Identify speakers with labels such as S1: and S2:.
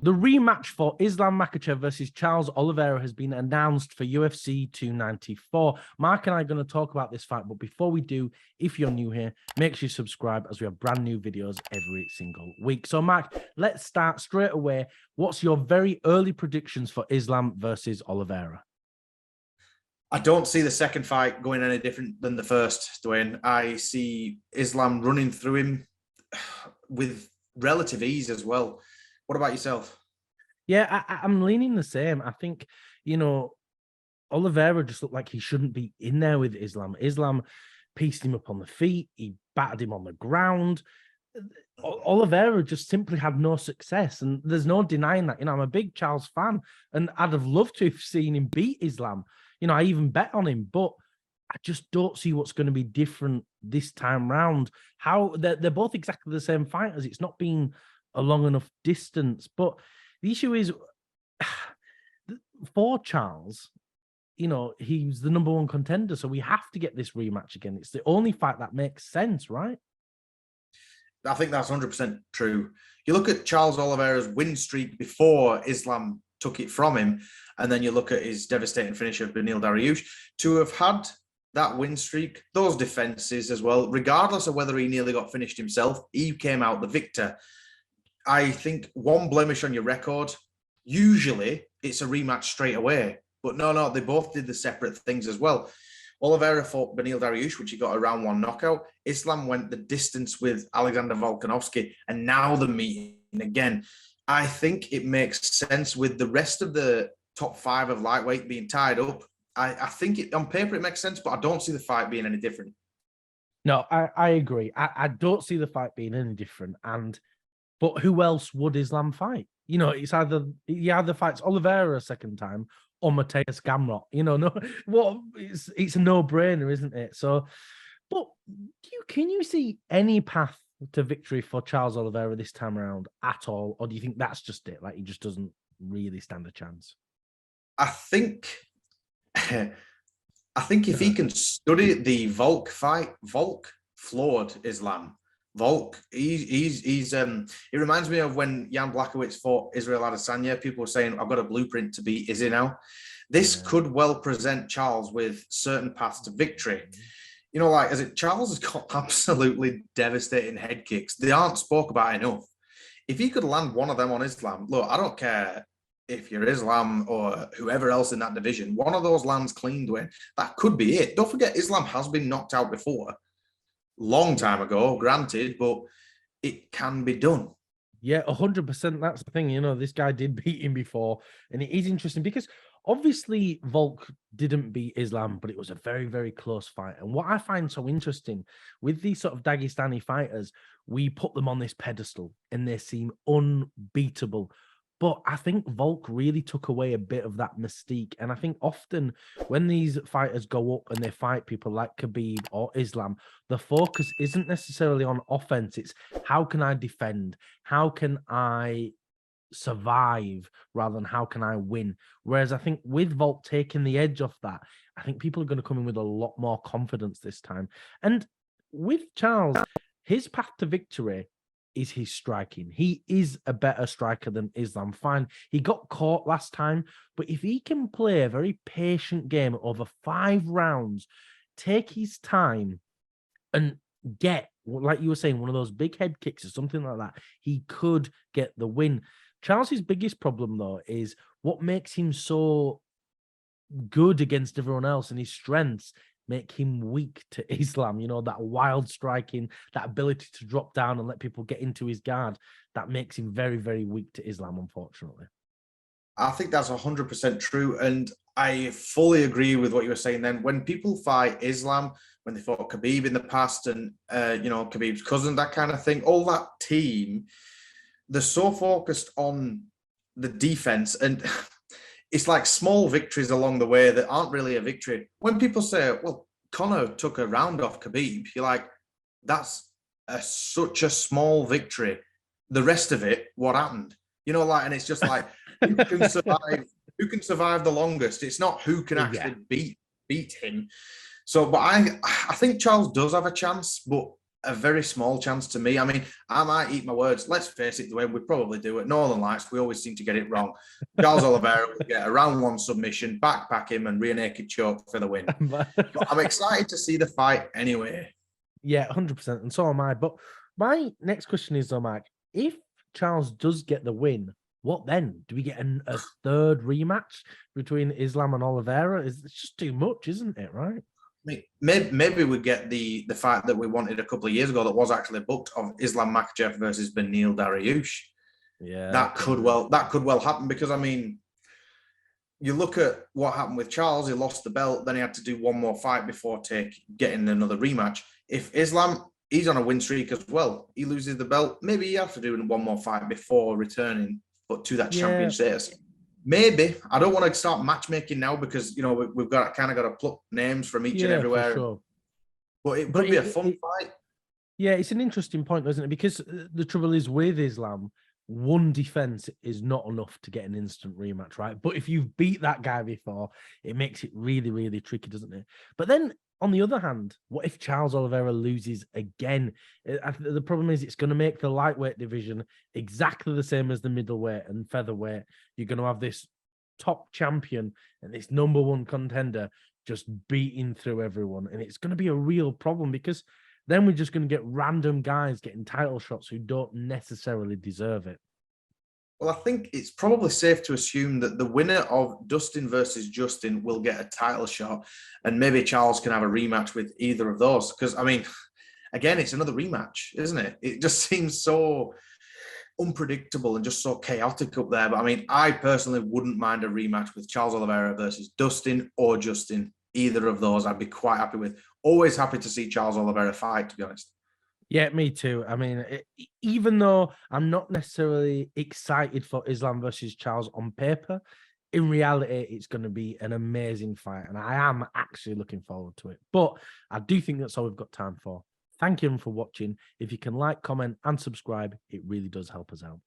S1: The rematch for Islam Makhachev versus Charles Oliveira has been announced for UFC 294. Mark and I are going to talk about this fight, but before we do, if you're new here, make sure you subscribe as we have brand new videos every single week. So, Mark, let's start straight away. What's your very early predictions for Islam versus Oliveira?
S2: I don't see the second fight going any different than the first, Dwayne. I see Islam running through him with relative ease as well. What about yourself?
S1: Yeah, I'm leaning the same. I think, Oliveira just looked like he shouldn't be in there with Islam. Islam pieced him up on the feet. He battered him on the ground. Oliveira just simply had no success. And there's no denying that. I'm a big Charles fan, and I'd have loved to have seen him beat Islam. I even bet on him, but I just don't see what's going to be different this time round. How they're both exactly the same fighters. It's not been a long enough distance. But the issue is, for Charles, he's the number one contender, so we have to get this rematch again. It's the only fight that makes sense, right?
S2: I think that's 100% true. You look at Charles Oliveira's win streak before Islam took it from him, and then you look at his devastating finish of Beneil Dariush. To have had that win streak, those defenses as well, regardless of whether he nearly got finished himself, he came out the victor. I think one blemish on your record, usually it's a rematch straight away. But no, they both did the separate things as well. Oliveira fought Beneil Dariush, which he got a round one knockout. Islam went the distance with Alexander Volkanovski, and now they're meeting again. I think it makes sense with the rest of the top five of lightweight being tied up. I think on paper it makes sense, but I don't see the fight being any different.
S1: No, I agree. I don't see the fight being any different. But who else would Islam fight? It's either fights Oliveira a second time or Mateus Gamrot. It's a no-brainer, isn't it? So, but can you see any path to victory for Charles Oliveira this time around at all, or do you think that's just it? Like, he just doesn't really stand a chance?
S2: I think if he can study the Volk fight, Volk floored Islam. Volk, he's it reminds me of when Jan Blachowicz fought Israel Adesanya. People were saying, I've got a blueprint to beat Izzy now. This could well present Charles with certain paths to victory. Charles has got absolutely devastating head kicks. They aren't spoke about enough. If he could land one of them on Islam, look, I don't care if you're Islam or whoever else in that division, one of those lands cleaned with, that could be it. Don't forget, Islam has been knocked out before. Long time ago, granted, but it can be done.
S1: Yeah, 100%. That's the thing. This guy did beat him before, and it is interesting because obviously Volk didn't beat Islam, but it was a very, very close fight. And what I find so interesting with these sort of Dagestani fighters, we put them on this pedestal and they seem unbeatable. But I think Volk really took away a bit of that mystique. And I think often when these fighters go up and they fight people like Khabib or Islam, the focus isn't necessarily on offense. It's how can I defend? How can I survive rather than how can I win? Whereas I think with Volk taking the edge off that, I think people are going to come in with a lot more confidence this time. And with Charles, his path to victory is his striking. He is a better striker than Islam. Fine, he got caught last time, but if he can play a very patient game over 5 rounds, take his time and get, like you were saying, one of those big head kicks or something like that, he could get the win. Charles's biggest problem, though, is what makes him so good against everyone else, and his strengths make him weak to Islam. That wild striking, that ability to drop down and let people get into his guard, that makes him very, very weak to Islam, unfortunately.
S2: I think that's 100% true. And I fully agree with what you were saying then. When people fight Islam, when they fought Khabib in the past and, Khabib's cousin, that kind of thing, all that team, they're so focused on the defense. And it's like small victories along the way that aren't really a victory. When people say, well, Conor took a round off Khabib, you're like, that's such a small victory. The rest of it, what happened? And it's just like, who can survive the longest? It's not who can actually beat him. So, but I think Charles does have a chance, but a very small chance to me. I mean, I might eat my words. Let's face it, the way we probably do at Northernlights, we always seem to get it wrong. Charles Oliveira will get a round one submission, backpack him, and rear naked choke for the win. But I'm excited to see the fight anyway.
S1: Yeah, 100%. And so am I. But my next question is, though, Mike, if Charles does get the win, what then? Do we get a third rematch between Islam and Oliveira? It's just too much, isn't it? Right?
S2: Maybe we get the fight that we wanted a couple of years ago that was actually booked of Islam Makhachev versus Beneil Dariush.
S1: Yeah,
S2: that could well happen, because I mean, you look at what happened with Charles. He lost the belt, then he had to do one more fight before getting another rematch. If Islam, he's on a win streak as well. He loses the belt, maybe he has to do one more fight before returning, but to that champion status. Maybe. I don't want to start matchmaking now, because we've got to pluck names from each and everywhere.
S1: For sure.
S2: But it could be a fun fight.
S1: Yeah, it's an interesting point, isn't it? Because the trouble is with Islam, one defense is not enough to get an instant rematch, right? But if you've beat that guy before, it makes it really, really tricky, doesn't it? But then on the other hand, what if Charles Oliveira loses again? The problem is it's going to make the lightweight division exactly the same as the middleweight and featherweight. You're going to have this top champion and this number one contender just beating through everyone. And it's going to be a real problem, because then we're just going to get random guys getting title shots who don't necessarily deserve it.
S2: Well, I think it's probably safe to assume that the winner of Dustin versus Justin will get a title shot, and maybe Charles can have a rematch with either of those. Because, I mean, again, it's another rematch, isn't it? It just seems so unpredictable and just so chaotic up there. But, I mean, I personally wouldn't mind a rematch with Charles Oliveira versus Dustin or Justin. Either of those I'd be quite happy with. Always happy to see Charles Oliveira fight, to be honest.
S1: Yeah, me too. I mean, even though I'm not necessarily excited for Islam versus Charles on paper, in reality, it's going to be an amazing fight. And I am actually looking forward to it. But I do think that's all we've got time for. Thank you for watching. If you can like, comment, and subscribe, it really does help us out.